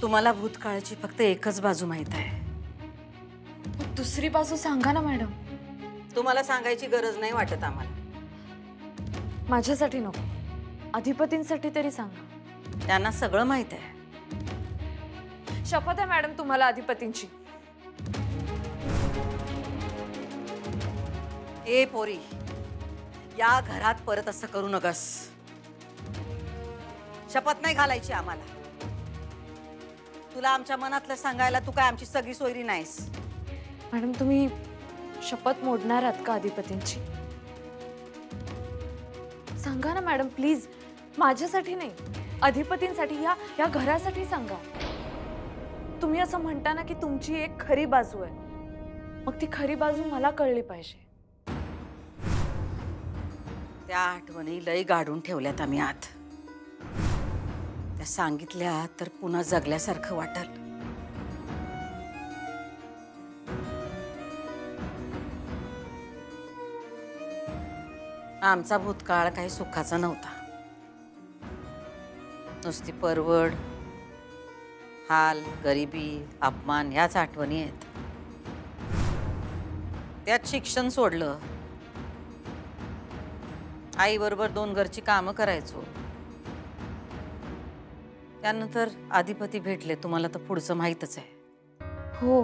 तुम्हाला भूतकाळाची फक्त एकच बाजू माहित आहे। दुसरी बाजू सांगा ना मॅडम। तुम्हाला सांगायची गरज नाही वाटत आम्हाला। माझ्यासाठी नको, अधिपतींसाठी तरी सांगा। त्यांना सगळं माहित आहे। शपथ आहे मॅडम तुम्हाला अधिपतींची। ए पोरी, या घरात परत असं करू नकस। शपथ नाही घालायची आम्हाला। तुला आमच्या मनातलं सांगायला तू काय आमची सगळी सोयरी नाहीस। मॅडम तुम्ही शपथ मोडणार आहात का अधिपतींची? सांगा ना मॅडम प्लीज, माझ्यासाठी नाही, अधिपतींसाठी, या घरासाठी सांगा। तुम्ही असं म्हणता ना की तुमची एक खरी बाजू आहे, मग ती खरी बाजू मला कळली पाहिजे। त्या आठवणी लई गाडून ठेवल्यात आम्ही आत। त्या सांगितल्या तर पुन्हा जगल्यासारखं वाटल। आमचा भूतकाळ काही सुखाचा नव्हता। नुसती परवड, हाल, गरिबी, अपमान याच आठवणी आहेत। त्यात शिक्षण सोडलं, आई बरोबर 2 घरची कामं करायचो। त्यानंतर अधिपती भेटले, तुम्हाला तर पुढचं माहीतच आहे। हो,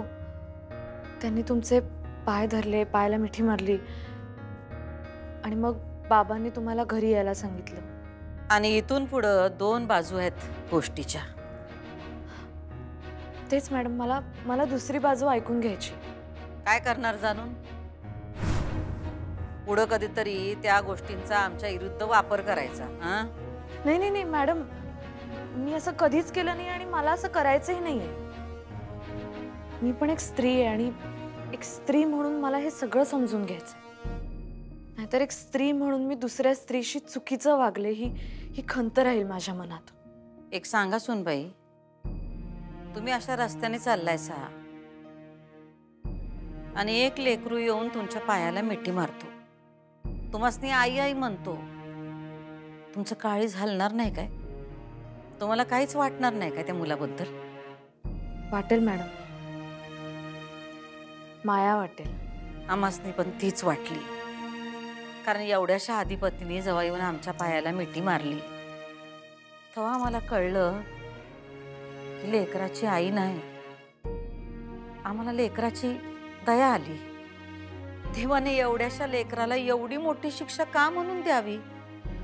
त्यांनी तुमचे पाय धरले, पायाला मिठी मारली आणि मग बाबांनी तुम्हाला घरी यायला सांगितलं। आणि इथून पुढे 2 बाजू आहेत गोष्टीच्या। तेच मॅडम, मला दुसरी बाजू ऐकून घ्यायची। काय करणार जाणून? पुढे कधीतरी त्या गोष्टींचा आमच्या विरुद्ध वापर करायचा। हां? नाही नाही नाही मॅडम, मी असं कधीच केलं नाही आणि मला असं करायचंही नाहीये। मी पण एक स्त्री आहे आणि एक स्त्री म्हणून मला हे सगळं समजून घ्यायचंय। नाहीतर एक स्त्री म्हणून मी दुसऱ्या स्त्रीशी चुकीचं वागले ही खंत राहील माझ्या मनात। एक सांगा सुनबाई, तुम्ही अशा रस्त्याने चाललायसा आणि एक लेकरू येऊन तुमच्या पायाला मिठी मारतो, तुम्हासनी आई आई म्हणतो, तुमचं काळीज हलणार नाही काय? तुम्हाला काहीच वाटणार नाही काय त्या मुलाबद्दल? वाटेल मॅडम, माया वाटेल। आम्हासनी पण तीच वाटली, कारण एवढ्याशा अधिपतीने जेव्हा येऊन आमच्या पायाला मिठी मारली तेव्हा आम्हाला कळलं की लेकराची आई नाही, आम्हाला लेकराची दया आली। देवाने एवढ्याशा लेकराला एवढी मोठी शिक्षा का म्हणून द्यावी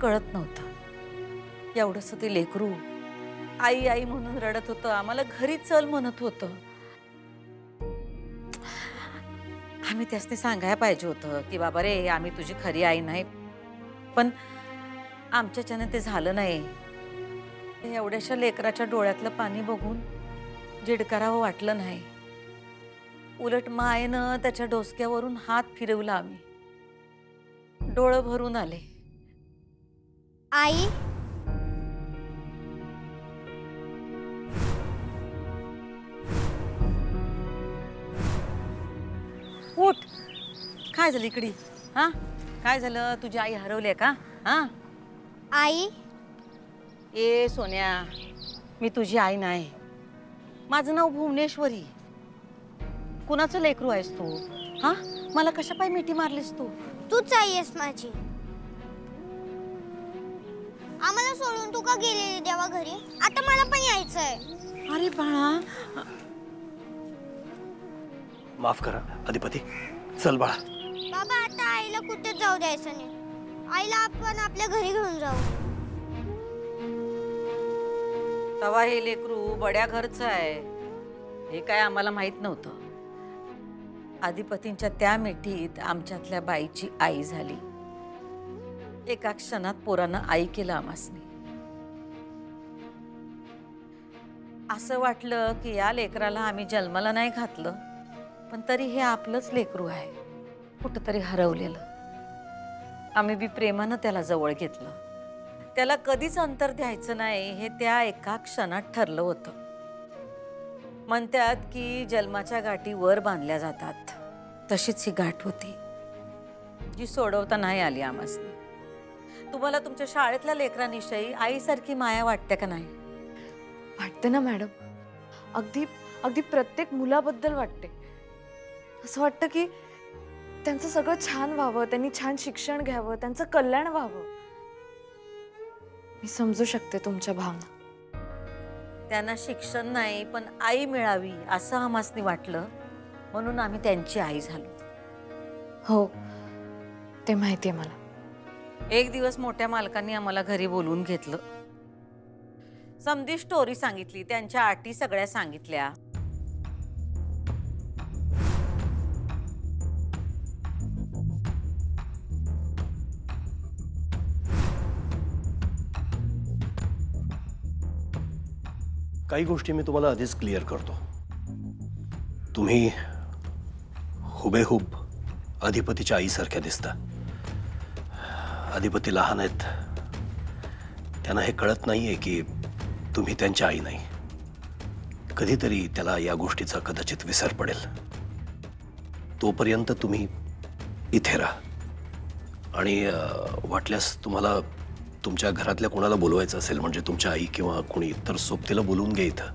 कळत नव्हतं। एवढंसं ते लेकरू आई आई म्हणून रडत होतं, आम्हाला घरी चल म्हणत होतं। आम्ही त्यासनी सांगायला पाहिजे होतं की बाबा रे, आम्ही तुझी खरी आई नाही, पण आमच्याच्याने ते झालं नाही। एवढ्याशा लेकराच्या डोळ्यातलं पाणी बघून जिडकारावं वाटलं नाही, उलट मायेनं त्याच्या डोसक्यावरून हात फिरवला। आम्ही डोळं भरून आले। आई, उठ। काय झालं इकडे? हा, काय झालं? तुझी आई हरवली का? हा आई, ए सोन्या, मी तुझी आई नाही, माझं नाव भुवनेश्वरी। कुणाचं लेकरू आहेस तू? हा, मला कशा पाय मिठी मारलीस तू? तूच आई आहेस माझी। आम्हाला सोडून तू का गेलेली देवा घरी? आता मला पण यायचंय। अरे बाळा, माफ करा अधिपती, चल बाळा। बाबा, आता आईला कुठे जाऊ द्यायचं नाही। आईला आपण आपल्या घरी घेऊन जाऊ। तवा हे लेकरू बड्या घरचं आहे हे काय आम्हाला माहित नव्हतं। अधिपतींच्या त्या मिठीत आमच्यातल्या बाईची आई झाली। एका क्षणात पोरानं आई केलं आम्हासनी। असं वाटलं की या लेकराला आम्ही जन्माला नाही घातलं, पण तरी हे आपलंच लेकरू आहे, कुठंतरी हरवलेलं। आम्ही बी प्रेमानं त्याला जवळ घेतलं। त्याला कधीच अंतर द्यायचं नाही हे त्या एका क्षणात ठरलं होतं। म्हणतात की जन्माच्या गाठी वर बांधल्या जातात, तशीच ही गाठ होती जी सोडवता नाही आली आम्हासनी। तुम्हाला तुमच्या शाळेतल्या लेकरांविषयी आईसारखी माया वाटते का नाही? वाटते ना मॅडम, अगदी अगदी प्रत्येक मुलाबद्दल वाटते. असं वाटतं की त्यांचं सगळं छान व्हावं, त्यांनी छान शिक्षण घ्यावं, त्यांचं कल्याण व्हावं. मी समजू शकते तुमच्या भावना. त्यांना शिक्षण नाही पण आई मिळावी असं आम्हासनी वाटलं, म्हणून आम्ही त्यांची आई झालो. हो, ते माहितीये मला. एक दिवस मोठ्या मालकांनी आम्हाला घरी बोलवून घेतलं. समधी स्टोरी सांगितली, त्यांच्या अटी सगळ्या सांगितल्या. काही गोष्टी मी तुम्हाला आधीच क्लिअर करतो. तुम्ही हुबेहूब अधिपतीच्या आईसारख्या दिसता. अधिपती लहान आहेत, त्यांना हे कळत नाहीये की तुम्ही त्यांच्या आई नाही. कधीतरी त्याला या गोष्टीचा कदाचित विसर पडेल. तोपर्यंत तुम्ही इथे राहा आणि वाटल्यास तुम्हाला तुमच्या घरातल्या कोणाला बोलवायचं असेल, म्हणजे तुमच्या आई किंवा कोणी, तर सोबतीला बोलवून घे इथं.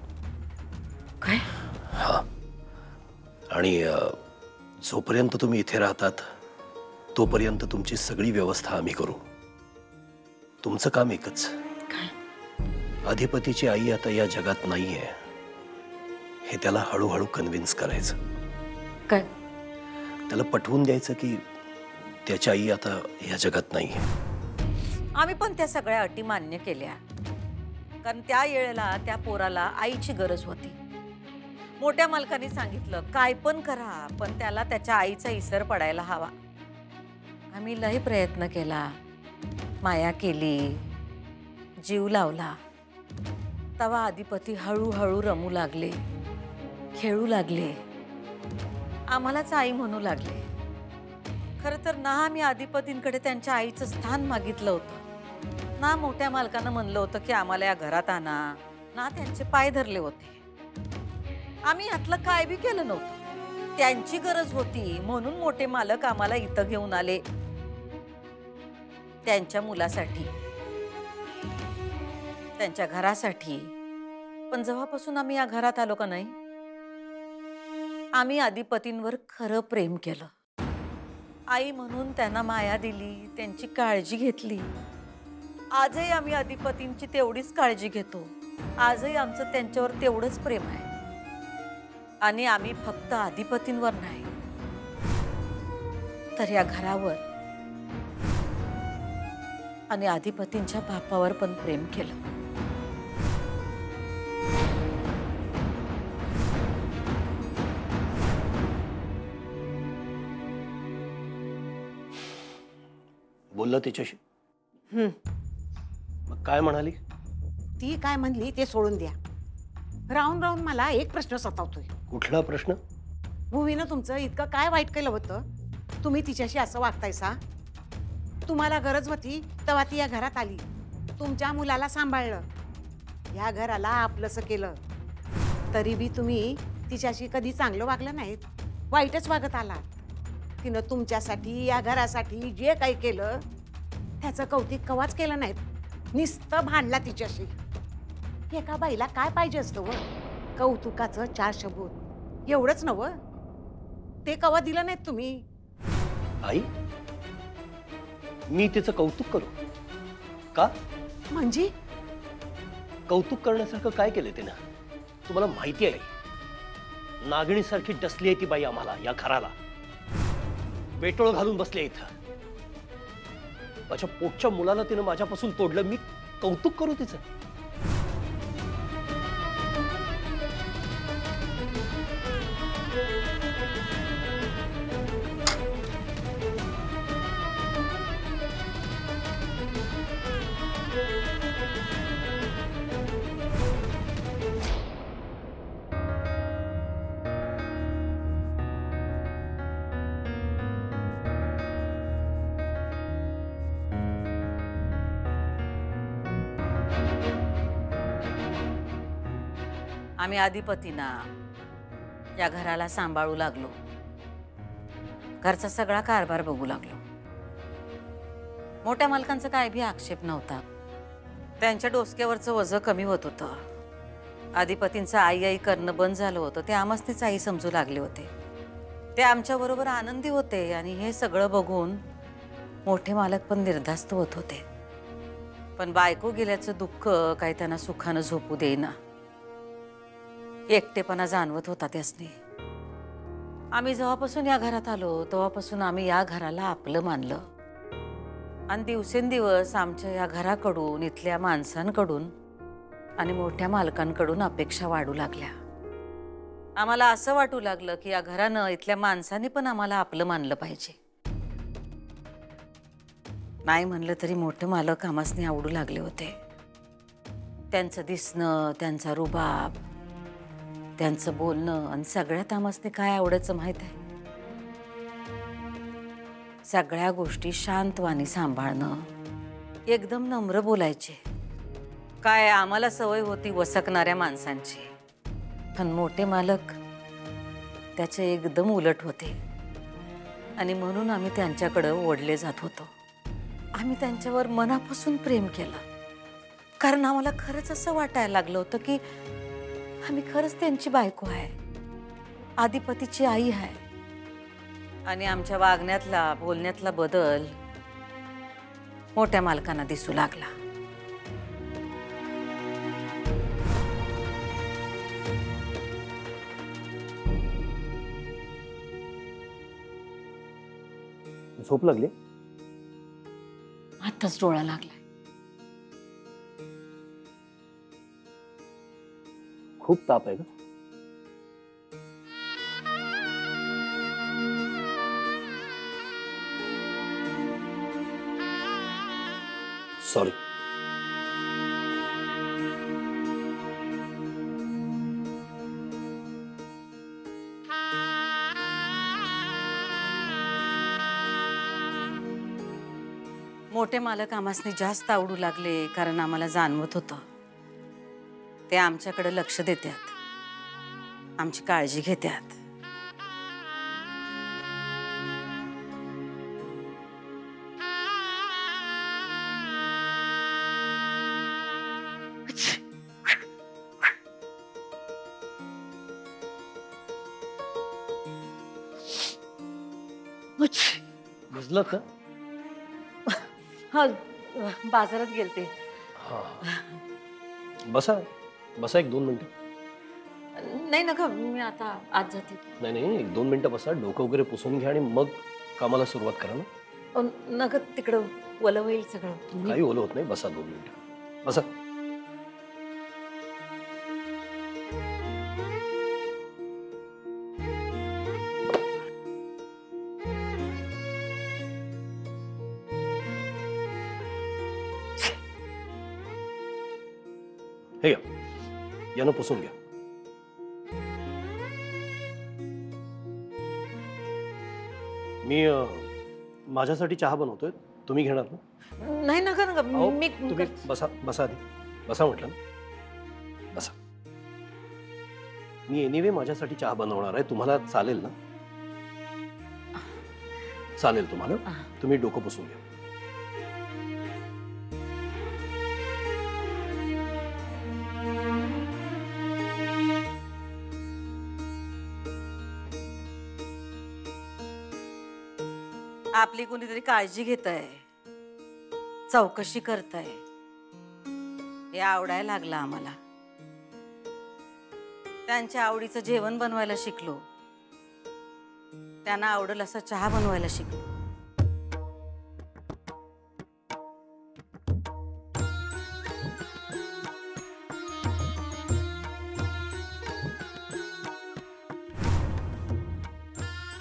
काय? हा. आणि जोपर्यंत तुम्ही इथे राहतात तोपर्यंत तुमची सगळी व्यवस्था आम्ही करू. तुमचं काम एकच, अधिपतीची आई आता या जगात नाहीये हे त्याला हळूहळू कन्व्हिन्स करायचं. काय? त्याला पटवून द्यायचं की त्याची आई आता या जगात नाहीये. आम्ही पण त्या सगळ्या अटी मान्य केल्या, कारण त्या वेळेला त्या पोराला आईची गरज होती. मोठ्या मालकाने सांगितलं, काय पण करा पण त्याला त्याच्या आईचा इसर पडायला हवा. आम्ही लई प्रयत्न केला, माया केली, जीव लावला. तवा अधिपती हळूहळू रमू लागले, खेळू लागले, आम्हालाच आई म्हणू लागले. खरं तर ना आम्ही अधिपतींकडे त्यांच्या आईचं स्थान मागितलं होतं, ना मोठ्या मालकानं म्हणलं होतं की आम्हाला या घरात आणा, ना त्यांचे पाय धरले होते. आम्ही यातलं काय बी केलं नव्हतं. त्यांची गरज होती म्हणून मोठे मालक आम्हाला इथं घेऊन आले, त्यांच्या मुलासाठी, त्यांच्या घरासाठी. पण जेव्हापासून आम्ही या घरात आलो का नाही, आम्ही अधिपतींवर खरं प्रेम केलं. आई म्हणून त्यांना माया दिली, त्यांची काळजी घेतली. आजही आम्ही अधिपतींची तेवढीच काळजी घेतो. आजही आमचं त्यांच्यावर तेवढंच प्रेम आहे. आणि आम्ही फक्त अधिपतींवर नाही, तर या घरावर आणि अधिपतींच्या बापावर पण प्रेम केलं. बोलला तिच्याशी? मग काय म्हणाली? ती काय म्हणली ते सोडून द्या. राहून राहून मला एक प्रश्न सतावतोय. कुठला प्रश्न? भुवीनं तुमचं इतकं काय वाईट केलं होतं? तुम्ही तिच्याशी असं वागतायसा? तुम्हाला गरज होती तेव्हा ती या घरात आली, तुमच्या मुलाला सांभाळलं, या घराला आपलंसं केलं. तरी बी तुम्ही तिच्याशी कधी चांगलं वागलं नाहीत, वाईटच वागत आलात. तिनं तुमच्यासाठी, या घरासाठी जे काही केलं त्याचं कौतुक कवाच केलं नाहीत. नुसतं भांडला तिच्याशी. एका बाईला काय पाहिजे असतं व? कौतुकाचं 4 शब्द एवढंच नव, ते कवा दिलं नाहीत तुम्ही. आई, मी तिचं कौतुक करू का? म्हणजे कौतुक करण्यासारखं काय केलं तिनं? तुम्हाला माहिती आहे, नागणीसारखी डसली आहे ती बाई आम्हाला, या घराला वेटोळ घालून बसली आहे इथं. माझ्या पोटच्या मुलाला तिनं माझ्यापासून तोडलं, मी कौतुक करू तिचं? आम्ही अधिपतींना, या घराला सांभाळू लागलो, घरचा सगळा कारभार बघू लागलो. मोठ्या मालकांचा काय भी आक्षेप नव्हता. त्यांच्या डोसक्यावरचं वजन कमी होत होतं आधिपतींचं आई आई करणं बंद झालं होतं ते आमसनीच आई समजू लागले होते. ते आमच्याबरोबर आनंदी होते आणि हे सगळं बघून मोठे मालक पण निर्धास्त होत होते. पण बायको गेल्याचं दुःख काही त्यांना सुखानं झोपू देईना. एकटेपणा जाणवत होता त्यासनी. आम्ही जेव्हापासून या घरात आलो तेव्हापासून आम्ही या घराला आपलं मानलं आणि दिवसेंदिवस आमच्या या घराकडून, इथल्या माणसांकडून आणि मोठ्या मालकांकडून अपेक्षा वाढू लागल्या. आम्हाला असं वाटू लागलं की या घरानं, इथल्या माणसांनी पण आम्हाला आपलं मानलं पाहिजे. नाही म्हणलं तरी मोठे मालक आमासनी आवडू लागले होते. त्यांचं दिसणं, त्यांचा रुबाब, त्यांचं बोलणं आणि सगळ्यात आमासनी काय आवडायचं माहित आहे? सगळ्या गोष्टी शांतवानी सांभाळणं, एकदम नम्र बोलायचे. काय आम्हाला सवय होती वसकणाऱ्या माणसांची, पण मोठे मालक त्याचे एकदम उलट होते आणि म्हणून आम्ही त्यांच्याकडे ओढले जात होतो. आम्ही त्यांच्यावर मनापासून प्रेम केलं, कारण आम्हाला खरंच असं वाटायला लागलं होतं की आम्ही खरंच त्यांची बायको आहे, आधिपतीची आई आहे. आणि आमच्या वागण्यातला, बोलण्यातला बदल मोठ्या मालकांना दिसू लागला. झोप लागली? आताच डोळा लागलाय. खूप ताप आहे का? सॉरी. मोठे मालक आम्हासनी जास्त आवडू लागले कारण आम्हाला जाणवत होतं ते आमच्याकडे लक्ष देतात, आमची काळजी घेतात. भिजलं का? हा, बाजारात गेलते. हा, बसा बसा, 1-2 मिनिटं. नाही नका, मी आता आज जाते. नाही नाही, 1-2 मिनिटं बसा, डोकं वगैरे पुसून घ्या आणि मग कामाला सुरुवात करा ना. नका, तिकडं ओलं होईल सगळं. काही ओलं होत नाही, बसा 2 मिनिटं बसा. हे घ्या, यानं पुसून घ्या. मी माझ्यासाठी चहा बनवतोय, तुम्ही घेणार ना? नाही नका नका, अहो, मी तुम्ही बसा बसा, आधी बसा म्हटलं ना, बसा. मी एनिवे माझ्यासाठी चहा बनवणार आहे, तुम्हाला चालेल ना? चालेल तुम्हाला? तुम्ही डोकं पुसून घ्या. आपली कोणीतरी काळजी घेत आहे, चौकशी करत आहे, हे आवडायला लागलं आम्हाला. त्यांच्या आवडीचं जेवण बनवायला शिकलो, त्यांना आवडेल असं चहा बनवायला शिकलो.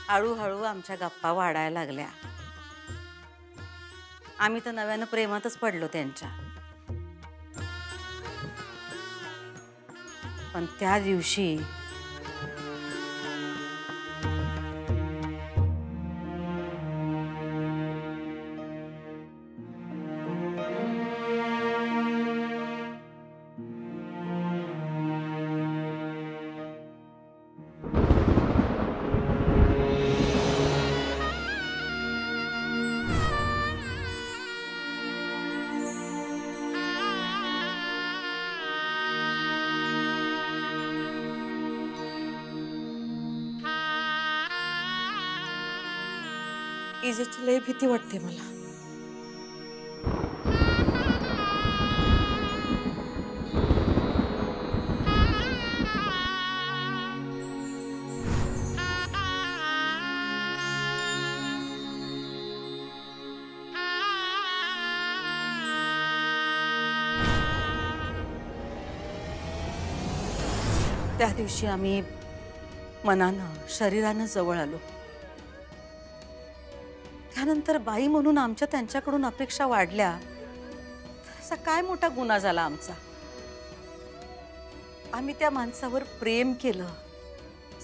हळूहळू आमच्या गप्पा वाढायला लागल्या. आम्ही तर नव्यानं प्रेमातच पडलो त्यांच्या. पण त्या दिवशी इजेची लय भीती वाटते मला. त्या दिवशी आम्ही मनानं शरीरानं जवळ आलो. त्यानंतर बाई म्हणून आमच्या त्यांच्याकडून अपेक्षा वाढल्या. तर असा काय मोठा गुन्हा झाला आमचा. आम्ही त्या माणसावर प्रेम केलं,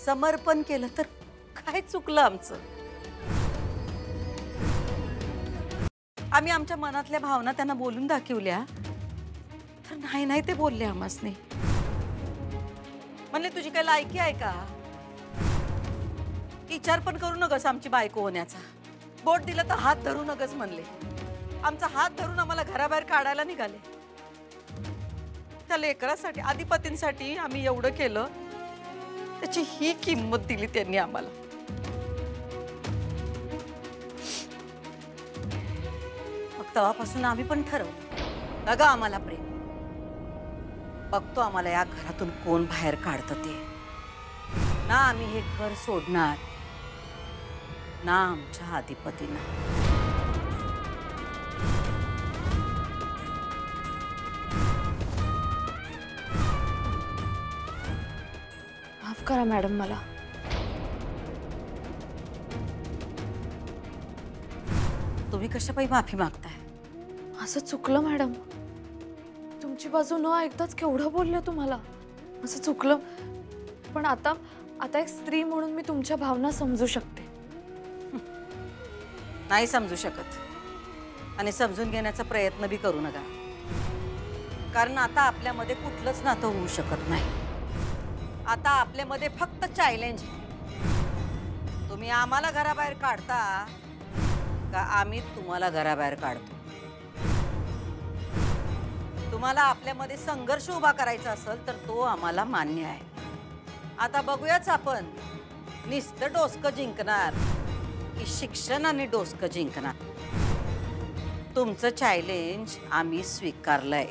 समर्पण केलं, तर काय चुकलं आमचं. आम्ही आमच्या मनातल्या भावना त्यांना बोलून दाखवल्या, तर नाही नाही ते बोलले आम्हासनी. म्हणले तुझी काय लायकी आहे का, विचार पण करू नकस आमची बायको होण्याचा. बोट दिलं तर हात धरू नकस म्हणले. आमचा हात धरून आम्हाला घराबाहेर काढायला निघाले. त्या लेकरासाठी, आदिपतींसाठी आम्ही एवढं केलं, त्याची ही किंमत दिली त्यांनी आम्हाला. मग तेव्हापासून आम्ही पण ठरवलं, बघा आम्हाला प्रेम, बघतो आम्हाला या घरातून कोण बाहेर काढतं ते. ना आम्ही हे घर सोडणार, ना आमच्या अधिपतींना. माफ करा मॅडम मला. तुम्ही कशापायी माफी मागताय? असं चुकलं मॅडम. तुमची बाजू न ऐकताच केवढं बोलले तुम्हाला. असं चुकलं. पण आता एक स्त्री म्हणून मी तुमच्या भावना समजू शकते. नाही समजू शकत, आणि समजून घेण्याचा प्रयत्न बी करू नका. कारण आता आपल्यामध्ये कुठलंच नातं होऊ शकत नाही. आता आपल्यामध्ये फक्त चॅलेंज. तुम्ही आम्हाला घराबाहेर काढता का आम्ही तुम्हाला घराबाहेर काढतो. तुम्हाला आपल्यामध्ये संघर्ष उभा करायचा असेल तर तो आम्हाला मान्य आहे. आता बघूयाच आपण नुसतं डोसकं जिंकणार की शिक्षणाने डोसकं जिंकणार. तुमचं चॅलेंज आम्ही स्वीकारलंय.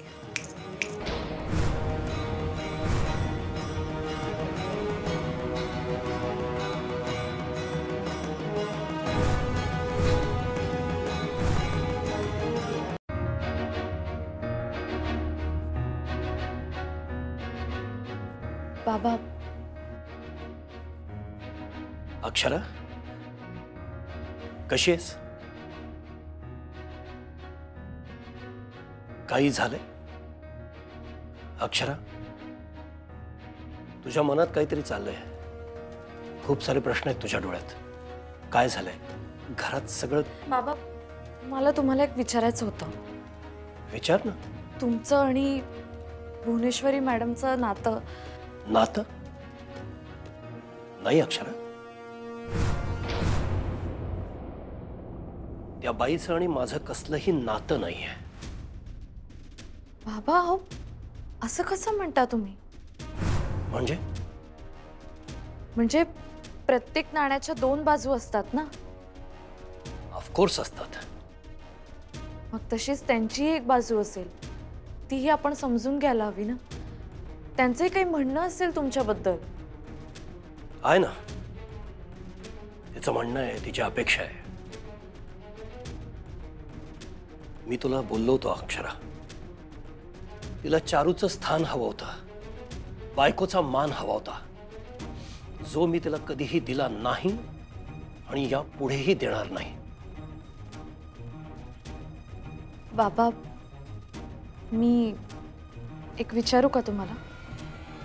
बाबा, अक्षरा, कशी आहेस? काही झालंय? अक्षरा, तुझ्या मनात काहीतरी चाललंय. खूप सारे प्रश्न आहेत तुझ्या डोळ्यात. काय झालंय? घरात सगळं. बाबा, मला तुम्हाला एक विचारायचं होतं. विचार ना. तुमचं आणि भुवनेश्वरी मॅडमचं नातं. नातं नाही अक्षरा. त्या बाईचं आणि माझं कसलंही नातं नाहीये. बाबा, अहो असं कसं म्हणता तुम्ही? म्हणजे प्रत्येक नाण्याच्या दोन बाजू असतात ना. ऑफकोर्स असतात. मग तशीच त्यांचीही एक बाजू असेल, तीही आपण समजून घ्यायला हवी ना. त्यांचंही काही म्हणणं असेल तुमच्याबद्दल. आहे ना, तिचं म्हणणं आहे, तिची अपेक्षा आहे. मी तुला बोललो होतो अक्षरा, तिला चारूचं स्थान हवं होतं, बायकोचा मान हवा होता, जो मी तिला कधीही दिला नाही आणि या पुढेही देणार नाही. बाबा, मी एक विचारू का तुम्हाला?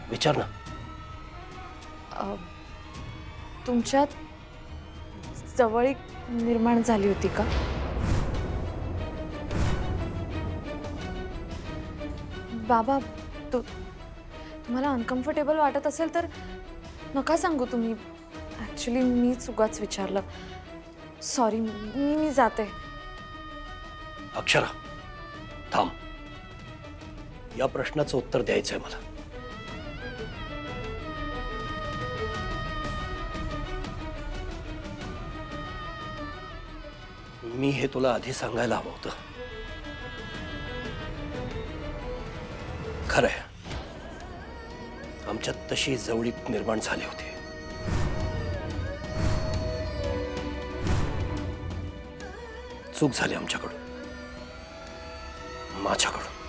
विचार ना. तुमच्यात जवळीक निर्माण झाली होती का? बाबा, तुम्हाला अनकम्फर्टेबल वाटत असेल तर नका सांगू तुम्ही. ॲक्च्युली मीच उगाच विचारलं. सॉरी, मी जाते. अक्षरा, थांब. या प्रश्नाचं उत्तर द्यायचंय मला. मी हे तुला आधी सांगायला हवं होतं. खरंय, आमच्यात तशी जवळीक निर्माण झाली होती. चूक झाली आमच्याकडून, माझ्याकडून.